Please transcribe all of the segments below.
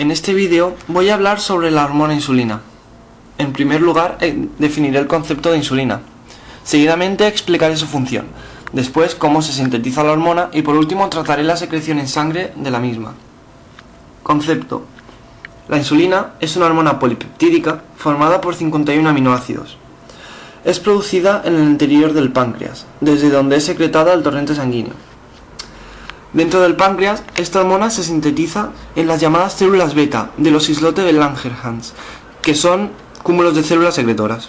En este vídeo voy a hablar sobre la hormona insulina. En primer lugar, definiré el concepto de insulina. Seguidamente explicaré su función. Después, cómo se sintetiza la hormona y por último trataré la secreción en sangre de la misma. Concepto. La insulina es una hormona polipeptídica formada por 51 aminoácidos. Es producida en el interior del páncreas, desde donde es secretada al torrente sanguíneo. Dentro del páncreas, esta hormona se sintetiza en las llamadas células beta de los islotes de Langerhans, que son cúmulos de células secretoras.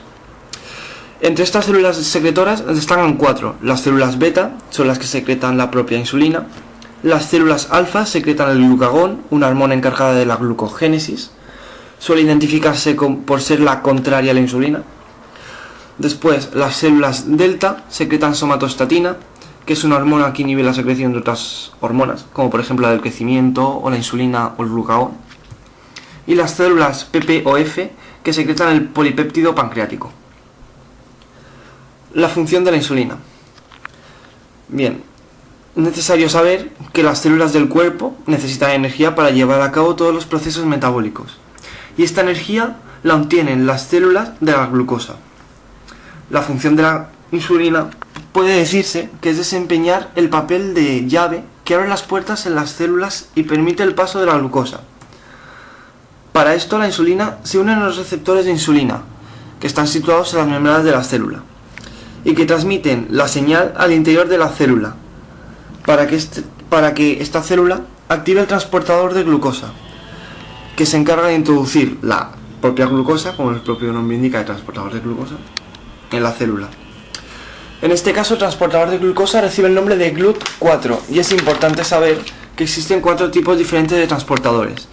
Entre estas células secretoras destacan 4. Las células beta son las que secretan la propia insulina. Las células alfa secretan el glucagón, una hormona encargada de la glucogénesis. Suele identificarse por ser la contraria a la insulina. Después, las células delta secretan somatostatina, que es una hormona que inhibe la secreción de otras hormonas, como por ejemplo la del crecimiento, o la insulina o el glucagón. Y las células PP o F, que secretan el polipéptido pancreático. La función de la insulina. Bien, es necesario saber que las células del cuerpo necesitan energía para llevar a cabo todos los procesos metabólicos. Y esta energía la obtienen las células de la glucosa. La función de la insulina puede decirse que es desempeñar el papel de llave que abre las puertas en las células y permite el paso de la glucosa. Para esto la insulina se une a los receptores de insulina, que están situados en las membranas de la célula, y que transmiten la señal al interior de la célula, para que esta célula active el transportador de glucosa, que se encarga de introducir la propia glucosa, como el propio nombre indica, el transportador de glucosa, en la célula. En este caso, el transportador de glucosa recibe el nombre de GLUT4, y es importante saber que existen 4 tipos diferentes de transportadores,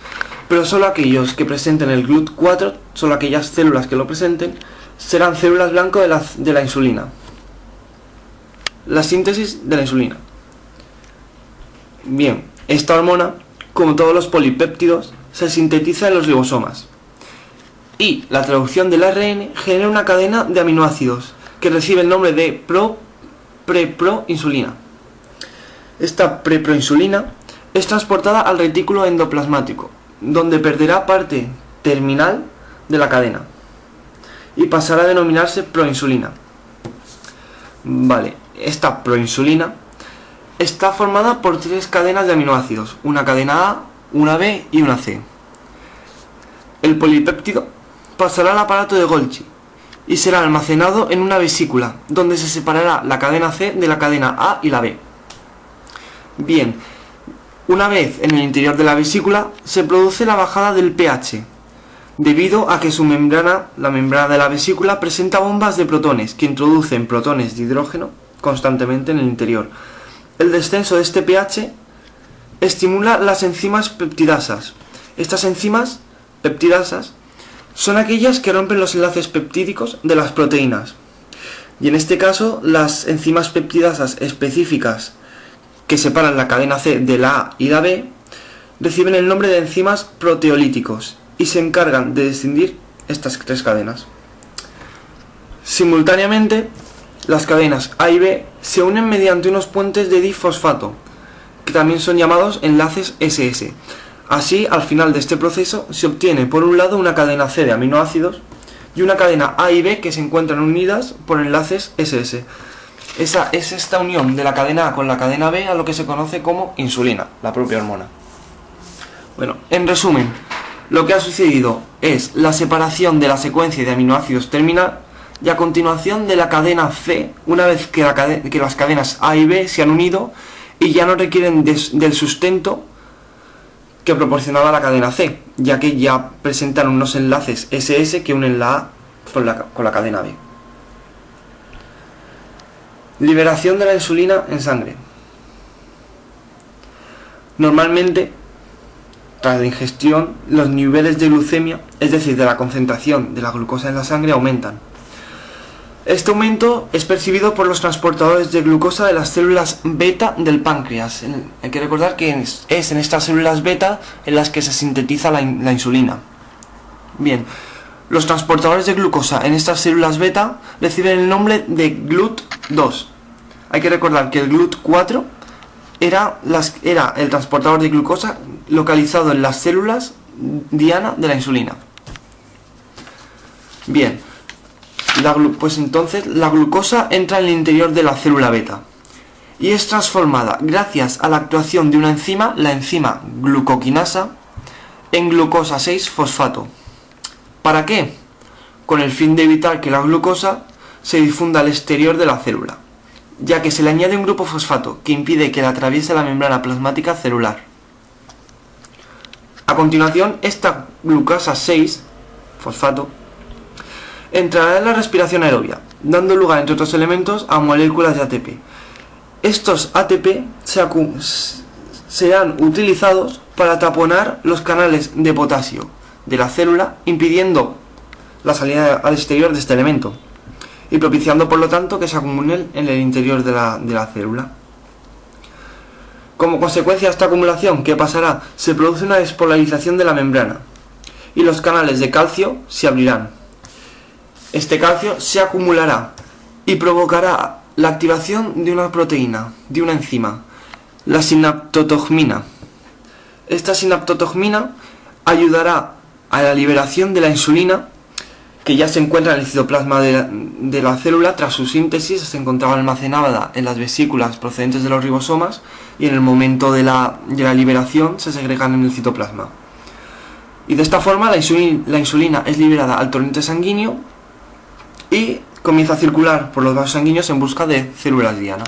pero solo aquellos que presenten el GLUT4, solo aquellas células que lo presenten, serán células blanco de la insulina. La síntesis de la insulina. Bien, esta hormona, como todos los polipéptidos, se sintetiza en los ribosomas. Y la traducción del ARN genera una cadena de aminoácidos que recibe el nombre de preproinsulina. Esta preproinsulina es transportada al retículo endoplasmático, donde perderá parte terminal de la cadena y pasará a denominarse proinsulina. Vale, esta proinsulina está formada por 3 cadenas de aminoácidos, una cadena A, una B y una C. El polipéptido pasará al aparato de Golgi y será almacenado en una vesícula, donde se separará la cadena C de la cadena A y la B. Bien, una vez en el interior de la vesícula, se produce la bajada del pH, debido a que la membrana de la vesícula presenta bombas de protones, que introducen protones de hidrógeno constantemente en el interior. El descenso de este pH estimula las enzimas peptidasas. Estas enzimas peptidasas son aquellas que rompen los enlaces peptídicos de las proteínas. Y en este caso, las enzimas peptidasas específicas que separan la cadena C de la A y la B reciben el nombre de enzimas proteolíticos y se encargan de descindir estas 3 cadenas. Simultáneamente, las cadenas A y B se unen mediante unos puentes de difosfato, que también son llamados enlaces SS. Así, al final de este proceso, se obtiene por un lado una cadena C de aminoácidos y una cadena A y B que se encuentran unidas por enlaces SS. Esa es esta unión de la cadena A con la cadena B a lo que se conoce como insulina, la propia hormona. Bueno, en resumen, lo que ha sucedido es la separación de la secuencia de aminoácidos terminal y a continuación de la cadena C, una vez que las cadenas A y B se han unido y ya no requieren del sustento que proporcionaba la cadena C, ya que ya presentan unos enlaces SS que unen la A con la cadena B. Liberación de la insulina en sangre. Normalmente, tras la ingestión, los niveles de glucemia, es decir, de la concentración de la glucosa en la sangre, aumentan. Este aumento es percibido por los transportadores de glucosa de las células beta del páncreas. Hay que recordar que es en estas células beta en las que se sintetiza la insulina. Bien, los transportadores de glucosa en estas células beta reciben el nombre de GLUT2. Hay que recordar que el GLUT4 era el transportador de glucosa localizado en las células diana de la insulina. Bien, pues entonces la glucosa entra en el interior de la célula beta y es transformada gracias a la actuación de una enzima, la enzima glucoquinasa, en glucosa 6-fosfato. ¿Para qué? Con el fin de evitar que la glucosa se difunda al exterior de la célula, ya que se le añade un grupo fosfato que impide que la atraviese la membrana plasmática celular. A continuación, esta glucosa 6-fosfato entrará en la respiración aerobia, dando lugar, entre otros elementos, a moléculas de ATP. Estos ATP serán utilizados para taponar los canales de potasio de la célula, impidiendo la salida al exterior de este elemento y propiciando por lo tanto que se acumulen en el interior de la célula. Como consecuencia de esta acumulación, ¿qué pasará? Se produce una despolarización de la membrana y los canales de calcio se abrirán. Este calcio se acumulará y provocará la activación de una proteína, de una enzima, la sinaptotogmina. Esta sinaptotogmina ayudará a la liberación de la insulina, que ya se encuentra en el citoplasma de la célula. Tras su síntesis se encontraba almacenada en las vesículas procedentes de los ribosomas y en el momento de la liberación se segregan en el citoplasma. Y de esta forma la insulina es liberada al torrente sanguíneo y comienza a circular por los vasos sanguíneos en busca de células diana.